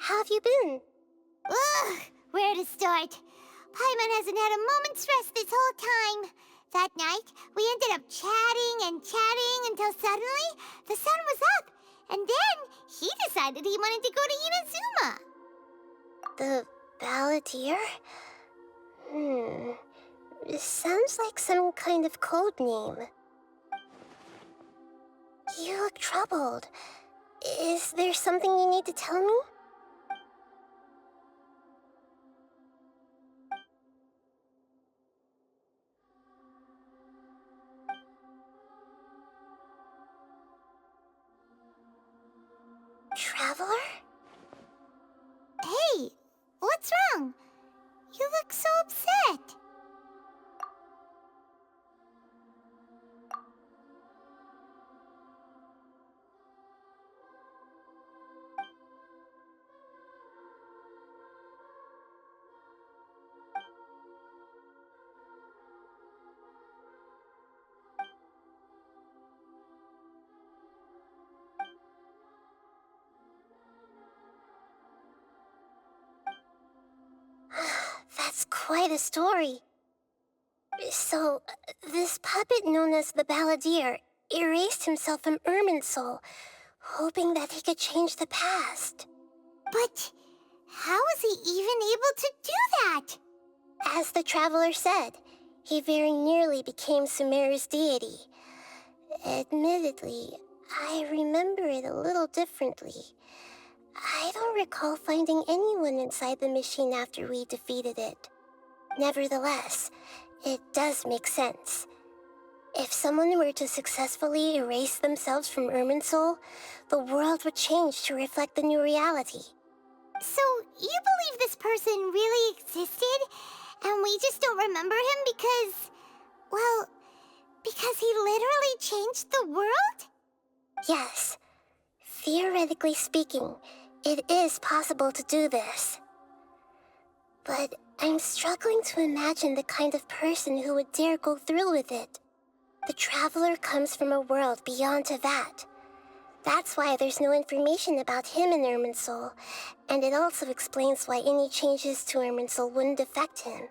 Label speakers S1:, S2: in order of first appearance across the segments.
S1: How have you been?
S2: Ugh, where to start? Paimon hasn't had a moment's rest this whole time. That night, we ended up chatting and chatting until suddenly the sun was up, and then he decided he wanted to go to Inazuma.
S1: The Balladeer? It sounds like some kind of code name. You look troubled. Is there something you need to tell me? Traveler?
S2: Hey, what's wrong? You look so upset.
S1: That's quite a story. So, this puppet known as the Balladeer erased himself from Irminsul, hoping that he could change the past.
S2: But how was he even able to do that?
S1: As the traveler said, he very nearly became Sumeru's deity. Admittedly, I remember it a little differently. I don't recall finding anyone inside the machine after we defeated it. Nevertheless, it does make sense. If someone were to successfully erase themselves from Irminsul, the world would change to reflect the new reality.
S2: So, you believe this person really existed, and we just don't remember him because, well, because he literally changed the world?
S1: Yes. Theoretically speaking, it is possible to do this. But I'm struggling to imagine the kind of person who would dare go through with it. The traveler comes from a world beyond Tevat. That's why there's no information about him in Irminsul, and it also explains why any changes to Irminsul wouldn't affect him.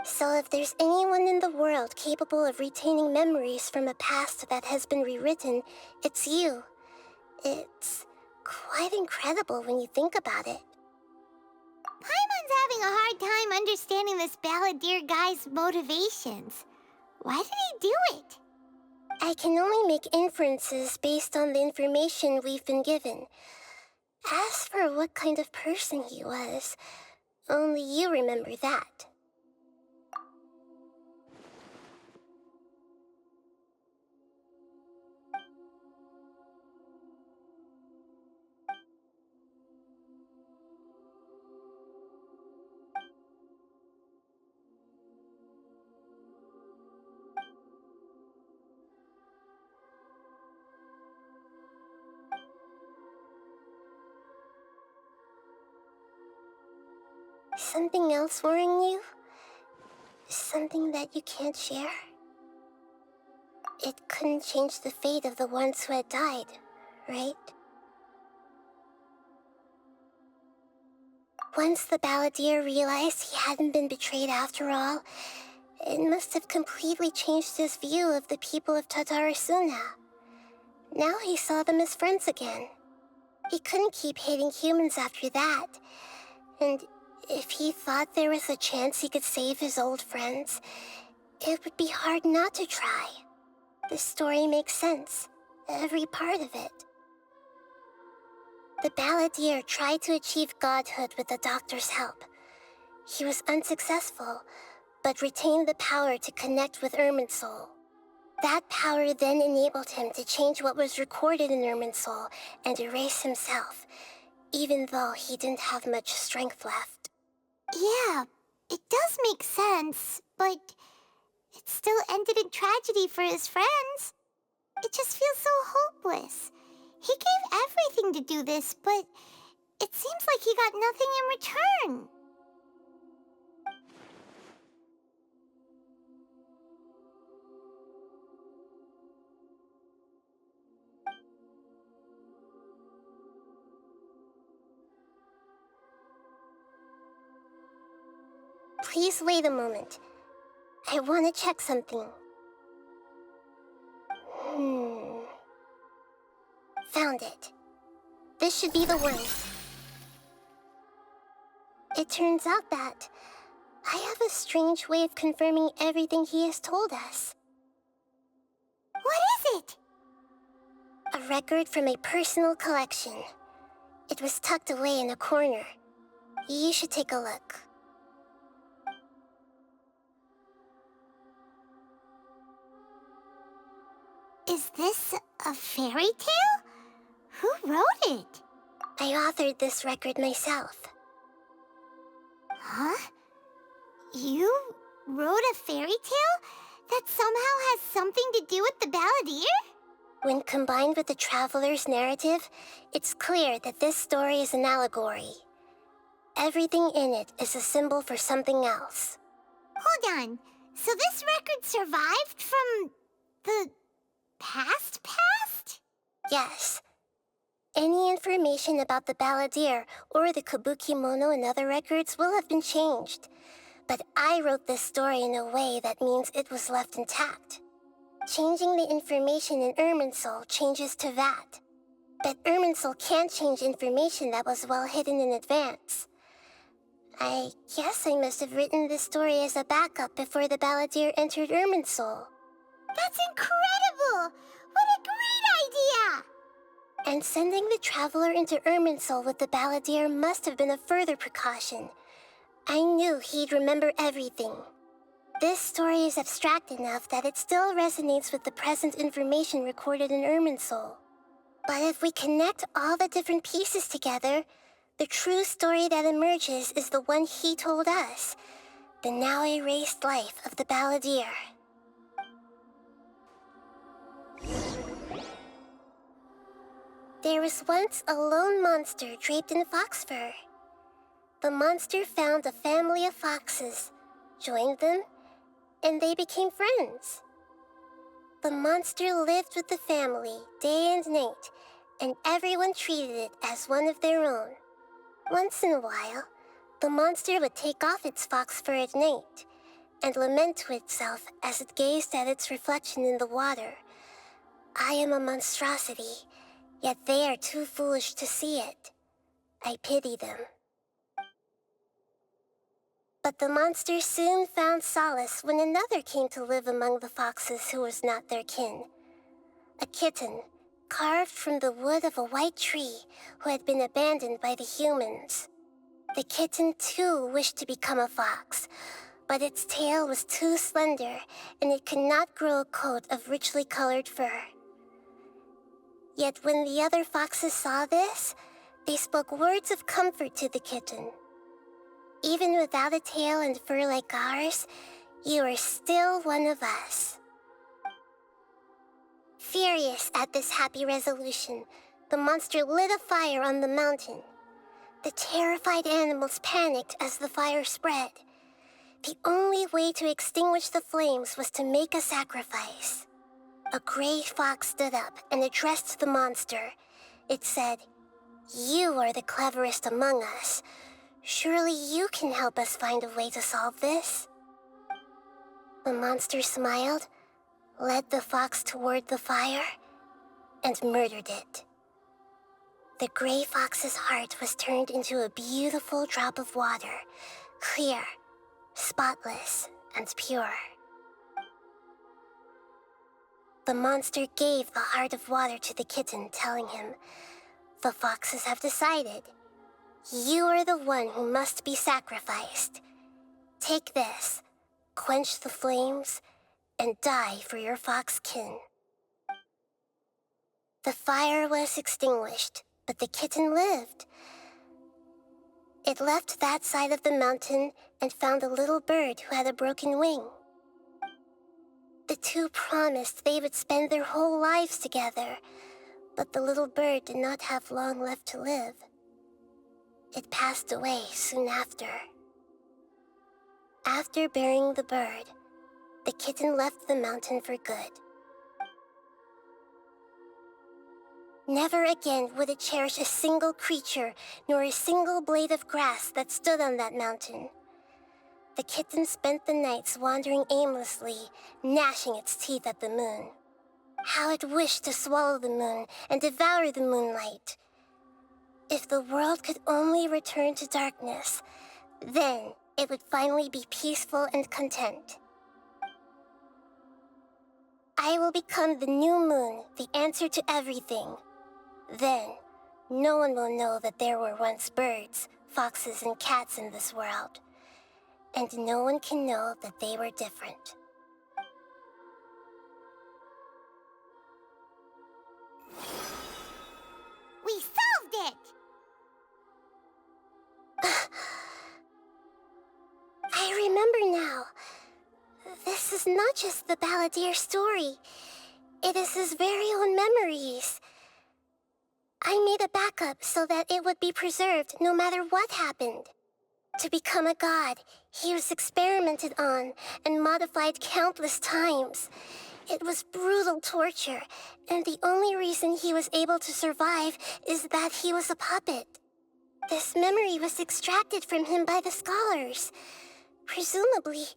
S1: So if there's anyone in the world capable of retaining memories from a past that has been rewritten, it's you. It's quite incredible when you think about it.
S2: Paimon's having a hard time understanding this Balladeer guy's motivations. Why did he do it?
S1: I can only make inferences based on the information we've been given. As for what kind of person he was, only you remember that. Something else worrying you? Something that you can't share? It couldn't change the fate of the ones who had died, right? Once the Balladeer realized he hadn't been betrayed after all, it must have completely changed his view of the people of Tatarasuna. Now he saw them as friends again. He couldn't keep hating humans after that, and if he thought there was a chance he could save his old friends, it would be hard not to try. The story makes sense, every part of it. The Balladeer tried to achieve godhood with the doctor's help. He was unsuccessful, but retained the power to connect with Irminsul. That power then enabled him to change what was recorded in Irminsul and erase himself, even though he didn't have much strength left.
S2: Yeah, it does make sense, but it still ended in tragedy for his friends. It just feels so hopeless. He gave everything to do this, but it seems like he got nothing in return.
S1: Please wait a moment. I want to check something. Found it. This should be the one. It turns out that I have a strange way of confirming everything he has told us.
S2: What is it?
S1: A record from a personal collection. It was tucked away in a corner. You should take a look.
S2: Is this a fairy tale? Who wrote it?
S1: I authored this record myself.
S2: Huh? You wrote a fairy tale that somehow has something to do with the Balladeer?
S1: When combined with the traveler's narrative, it's clear that this story is an allegory. Everything in it is a symbol for something else.
S2: Hold on. So this record survived from the past?
S1: Yes. Any information about the Balladeer or the Kabukimono in other records will have been changed. But I wrote this story in a way that means it was left intact. Changing the information in Irminsul changes to that. But Irminsul can't change information that was well hidden in advance. I guess I must have written this story as a backup before the Balladeer entered Irminsul.
S2: That's incredible! What a great idea!
S1: And sending the traveler into Irminsul with the Balladeer must have been a further precaution. I knew he'd remember everything. This story is abstract enough that it still resonates with the present information recorded in Irminsul. But if we connect all the different pieces together, the true story that emerges is the one he told us, the now erased life of the Balladeer. There was once a lone monster draped in fox fur. The monster found a family of foxes, joined them, and they became friends. The monster lived with the family day and night, and everyone treated it as one of their own. Once in a while, the monster would take off its fox fur at night and lament to itself as it gazed at its reflection in the water. I am a monstrosity, yet they are too foolish to see it. I pity them. But the monster soon found solace when another came to live among the foxes who was not their kin. A kitten, carved from the wood of a white tree who had been abandoned by the humans. The kitten too wished to become a fox, but its tail was too slender and it could not grow a coat of richly colored fur. Yet when the other foxes saw this, they spoke words of comfort to the kitten. Even without a tail and fur like ours, you are still one of us. Furious at this happy resolution, the monster lit a fire on the mountain. The terrified animals panicked as the fire spread. The only way to extinguish the flames was to make a sacrifice. A gray fox stood up and addressed the monster. It said, "You are the cleverest among us. Surely you can help us find a way to solve this." The monster smiled, led the fox toward the fire, and murdered it. The gray fox's heart was turned into a beautiful drop of water, clear, spotless, and pure. The monster gave the heart of water to the kitten, telling him, "The foxes have decided. You are the one who must be sacrificed. Take this, quench the flames, and die for your fox kin." The fire was extinguished, but the kitten lived. It left that side of the mountain and found a little bird who had a broken wing. The two promised they would spend their whole lives together, but the little bird did not have long left to live. It passed away soon after. After burying the bird, the kitten left the mountain for good. Never again would it cherish a single creature nor a single blade of grass that stood on that mountain. the kitten spent the nights wandering aimlessly, gnashing its teeth at the moon. How it wished to swallow the moon and devour the moonlight. If the world could only return to darkness, then it would finally be peaceful and content. I will become the new moon, the answer to everything. Then, no one will know that there were once birds, foxes, and cats in this world. And no one can know that they were different.
S2: We solved it!
S1: I remember now. This is not just the Balladeer story. It is his very own memories. I made a backup so that it would be preserved no matter what happened. To become a god, he was experimented on and modified countless times. It was brutal torture, and the only reason he was able to survive is that he was a puppet. This memory was extracted from him by the scholars. Presumably,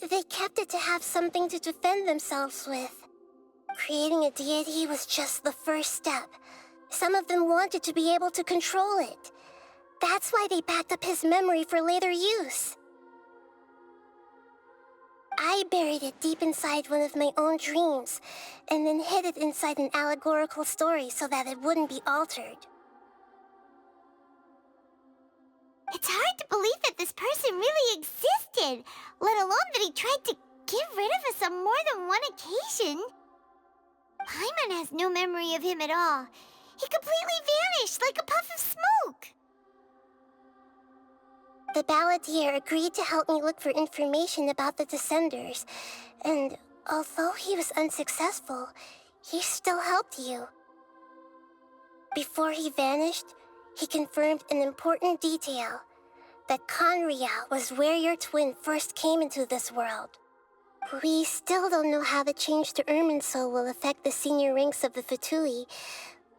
S1: they kept it to have something to defend themselves with. Creating a deity was just the first step. Some of them wanted to be able to control it. That's why they backed up his memory for later use. I buried it deep inside one of my own dreams, and then hid it inside an allegorical story so that it wouldn't be altered.
S2: It's hard to believe that this person really existed, let alone that he tried to get rid of us on more than one occasion. Paimon has no memory of him at all. He completely vanished like a puff of smoke.
S1: The Balladeer agreed to help me look for information about the Descenders, and although he was unsuccessful, he still helped you. Before he vanished, he confirmed an important detail, that Conria was where your twin first came into this world. We still don't know how the change to Irminsul will affect the senior ranks of the Fatui,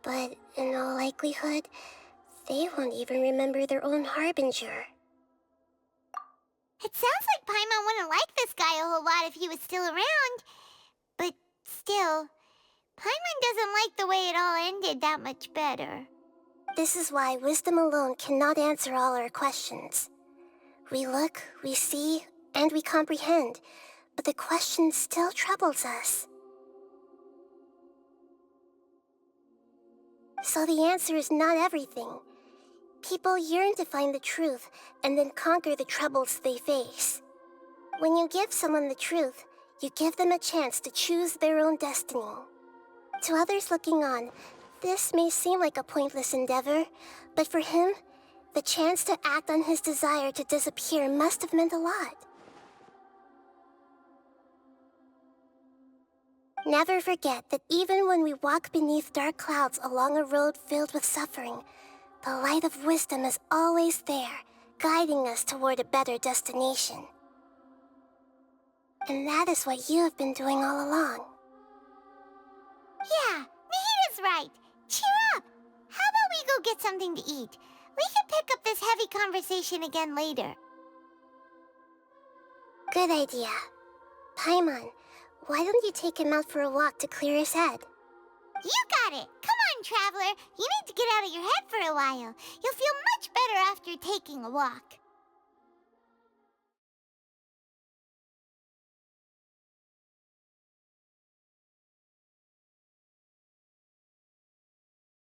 S1: but in all likelihood, they won't even remember their own Harbinger.
S2: It sounds like Paimon wouldn't like this guy a whole lot if he was still around. But still, Paimon doesn't like the way it all ended that much better.
S1: This is why wisdom alone cannot answer all our questions. We look, we see, and we comprehend, but the question still troubles us. So the answer is not everything. People yearn to find the truth and then conquer the troubles they face. When you give someone the truth, you give them a chance to choose their own destiny. To others looking on, this may seem like a pointless endeavor, but for him, the chance to act on his desire to disappear must have meant a lot. Never forget that even when we walk beneath dark clouds along a road filled with suffering, the light of wisdom is always there, guiding us toward a better destination. And that is what you have been doing all along.
S2: Yeah, Nahida's right. Cheer up! How about we go get something to eat? We can pick up this heavy conversation again later.
S1: Good idea. Paimon, why don't you take him out for a walk to clear his head?
S2: You got it! Come on, Traveler! You need to get out of your head for a while. You'll feel much better after taking a walk.